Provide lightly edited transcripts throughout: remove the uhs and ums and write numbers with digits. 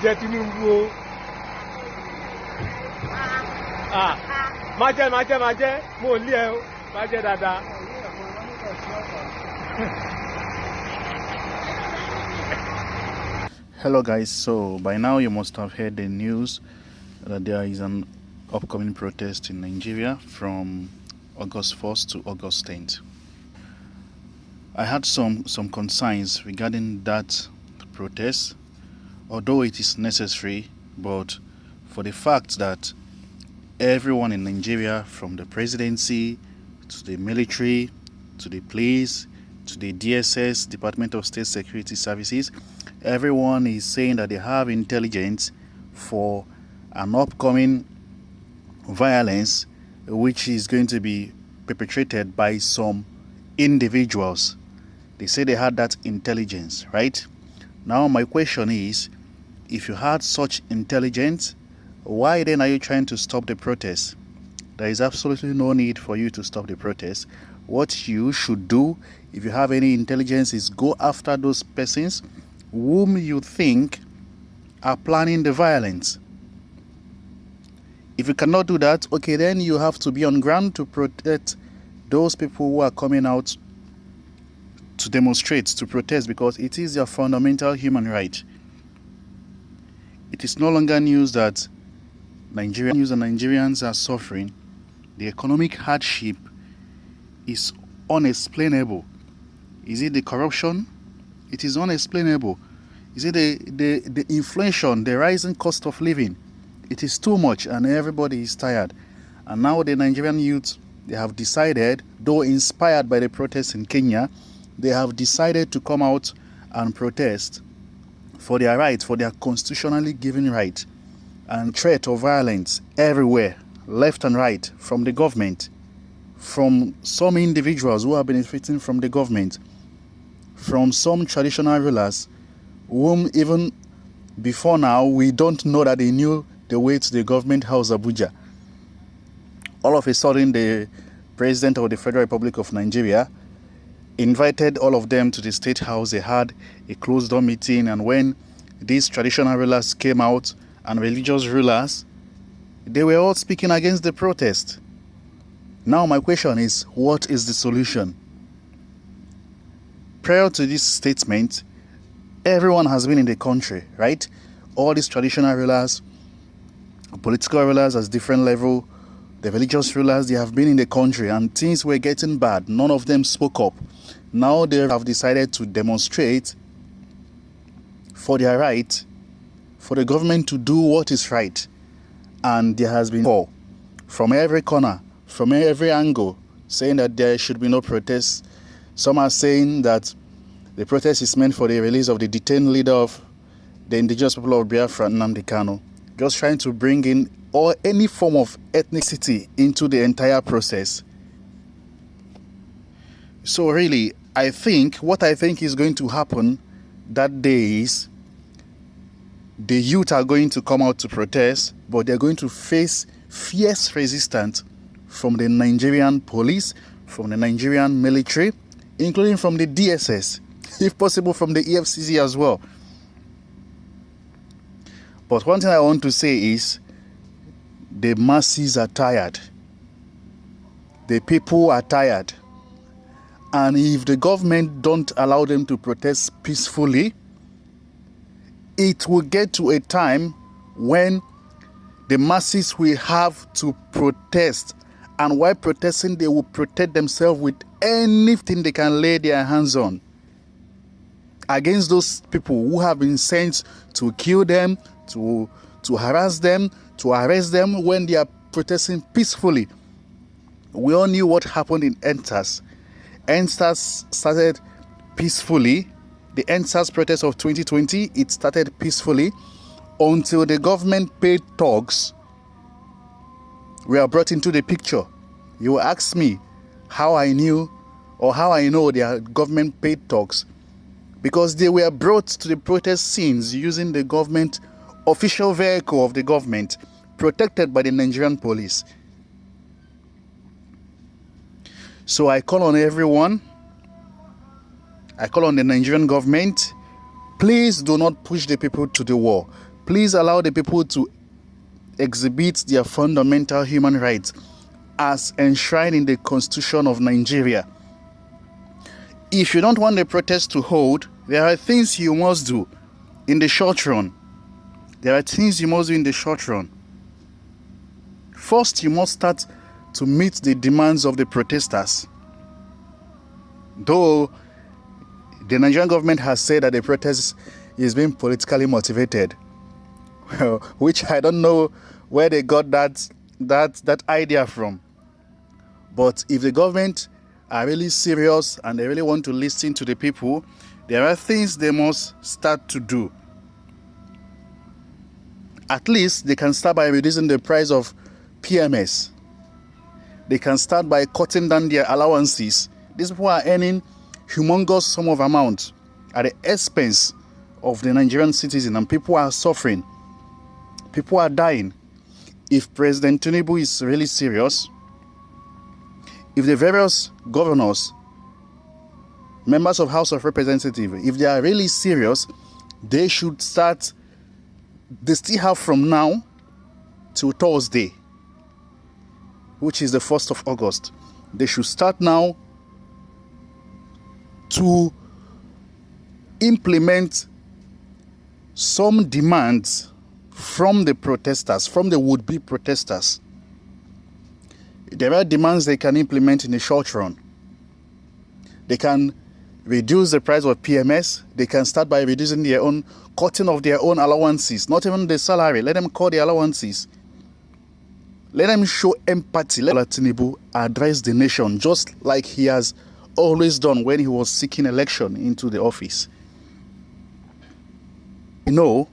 jẹ Tinubu o. Má jẹ́ mo ò lé ẹ o, má jẹ́ dáadáa. Hello guys, so by now you must have heard the news that there is an upcoming protest in Nigeria from August 1st to August 10th. I had some concerns regarding that protest, although it is necessary, but for the fact that everyone in Nigeria, from the presidency to the military to the police to the DSS, Department of State Security Services, everyone is saying that they have intelligence for an upcoming violence which is going to be perpetrated by some individuals. They say they had that intelligence, right? Now my question is, if you had such intelligence, why then are you trying to stop the protest? There is absolutely no need for you to stop the protest. What you should do, if you have any intelligence, is go after those persons whom you think are planning the violence. If you cannot do that, okay, then you have to be on ground to protect those people who are coming out to demonstrate, to protest, because it is their fundamental human right. It is no longer news that Nigerians are suffering. The economic hardship is unexplainable. Is it the corruption? It is unexplainable. Is it the inflation, the rising cost of living? It is too much and everybody is tired. And now the Nigerian youth, they have decided, though inspired by the protests in Kenya, they have decided to come out and protest for their rights, for their constitutionally given right. And threat of violence everywhere, left and right, from the government, from some individuals who are benefiting from the government, from some traditional rulers whom even before now we don't know that they knew the way to the government house Abuja. All of a sudden the President of the Federal Republic of Nigeria invited all of them to the State House. They had a closed door meeting, and when these traditional rulers came out and religious rulers, they were all speaking against the protest. Now my question is, what is the solution? Prior to this statement, everyone has been in the country, right? All these traditional rulers, political rulers at different level, the religious rulers, they have been in the country and things were getting bad. None of them spoke up. Now they have decided to demonstrate for their right, for the government to do what is right. And there has been call from every corner, from every angle, saying that there should be no protests. Some are saying that the protest is meant for the release of the detained leader of the indigenous people of Biafra, Nnamdi Kanu, just trying to bring in any form of ethnicity into the entire process. So really, what I think is going to happen that day is the youth are going to come out to protest, but they're going to face fierce resistance from the Nigerian police, from the Nigerian military, including from the DSS, if possible from the EFCC as well. But one thing I want to say is the masses are tired. The people are tired. And if the government don't allow them to protest peacefully, it will get to a time when the masses will have to protest. And while protesting, they will protect themselves with anything they can lay their hands on against those people who have been sent to kill them, to harass them, to arrest them when they are protesting peacefully. We all knew what happened in EndSARS. EndSARS started peacefully. The EndSARS protest of 2020, it started peacefully until the government paid thugs were brought into the picture. You ask me how I knew or how I know they are government paid thugs, because they were brought to the protest scenes using the government official vehicle of the government, protected by the Nigerian police. So I call on everyone, I call on the Nigerian government, please do not push the people to the wall. Please allow the people to exhibit their fundamental human rights as enshrined in the Constitution of Nigeria. If you don't want the protest to hold, there are things you must do in the short run. There are things you must do in the short run. First, you must start to meet the demands of the protesters. Though the Nigerian government has said that the protest is being politically motivated, which I don't know where they got that idea from. But if the government are really serious and they really want to listen to the people, there are things they must start to do. At least they can start by reducing the price of PMS. They can start by cutting down their allowances. These people are earning humongous sum of amount at the expense of the Nigerian citizen, and people are suffering. People are dying. If President Tinubu is really serious, if the various governors, members of House of Representatives, if they are really serious, they should start. They still have from now till Thursday, which is the 1st of August. They should start now to implement some demands from the protesters, from the would-be protesters. There are demands they can implement in the short run. They can reduce the price of PMS. They can start by reducing their own, cutting of their own allowances, not even the salary. Let them cut the allowances. Let them show empathy. Let Tinubu address the nation just like he has always done when he was seeking election into the office. You know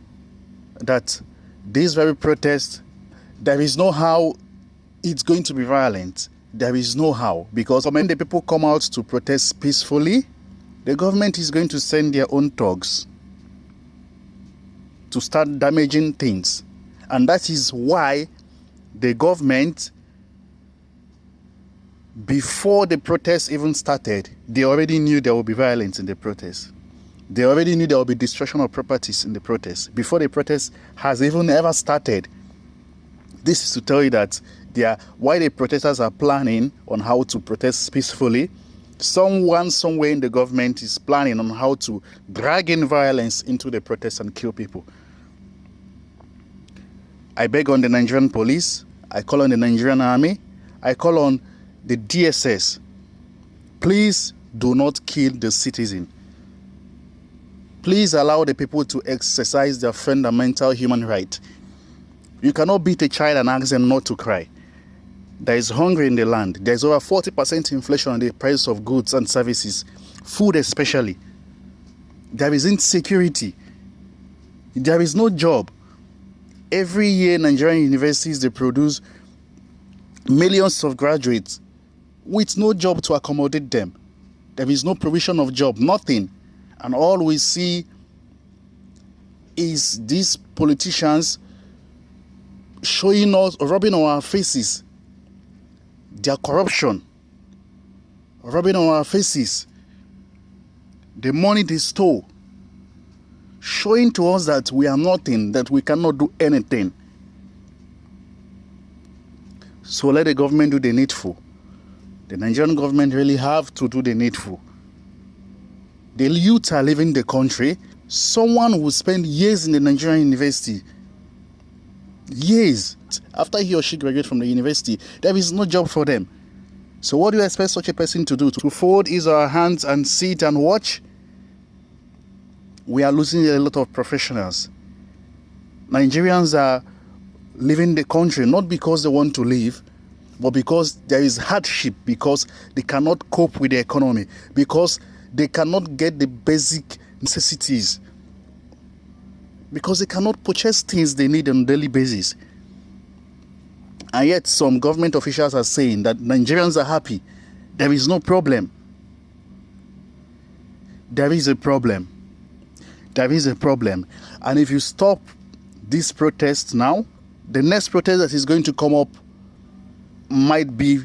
that this very protest, there is no how it's going to be violent. There is no how, because when the people come out to protest peacefully, the government is going to send their own thugs to start damaging things. And that is why the government, before the protest even started, they already knew there would be violence in the protest. They already knew there would be destruction of properties in the protest before the protest has even ever started. This is to tell you that why the protesters are planning on how to protest peacefully. Someone somewhere in the government is planning on how to drag in violence into the protest and kill people. I beg on the Nigerian police, I call on the Nigerian army, I call on the DSS. Please do not kill the citizen. Please allow the people to exercise their fundamental human right. You cannot beat a child and ask them not to cry. There is hunger in the land. There is over 40% inflation on the price of goods and services, food especially. There is insecurity. There is no job. Every year, Nigerian universities, they produce millions of graduates with no job to accommodate them. There is no provision of job, nothing. And all we see is these politicians showing us, rubbing on our faces their corruption, rubbing on our faces the money they stole, showing to us that we are nothing, that we cannot do anything. So let the government do the needful. The Nigerian government really have to do the needful. The youth are leaving the country. Someone who spent years in the Nigerian university, years after he or she graduates from the university, there is no job for them. So what do you expect such a person to do? To fold his or her hands and sit and watch? We are losing a lot of professionals. Nigerians are leaving the country not because they want to leave, but because there is hardship, because they cannot cope with the economy, because they cannot get the basic necessities, because they cannot purchase things they need on a daily basis. And yet some government officials are saying that Nigerians are happy. There is no problem. There is a problem. There is a problem. And if you stop this protest now, the next protest that is going to come up might be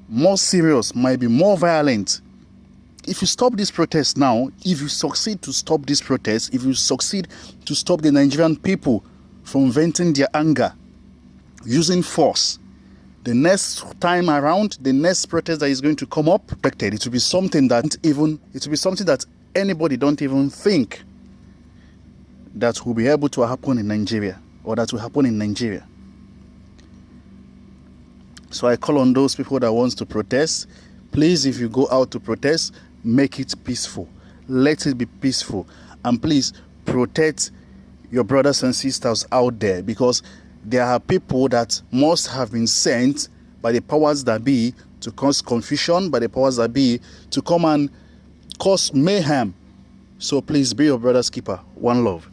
more serious, might be more violent. if you stop this protest now, if you succeed to stop this protest, if you succeed to stop the Nigerian people from venting their anger using force, the next time around, the next protest that is going to come up, it will be something that anybody don't even think that will be able to happen in Nigeria, or that will happen in Nigeria. So I call on those people that wants to protest, please, if you go out to protest, make it peaceful. Let it be peaceful. And please protect your brothers and sisters out there, because there are people that must have been sent by the powers that be to cause confusion, by the powers that be to come and cause mayhem. So please be your brother's keeper. One love.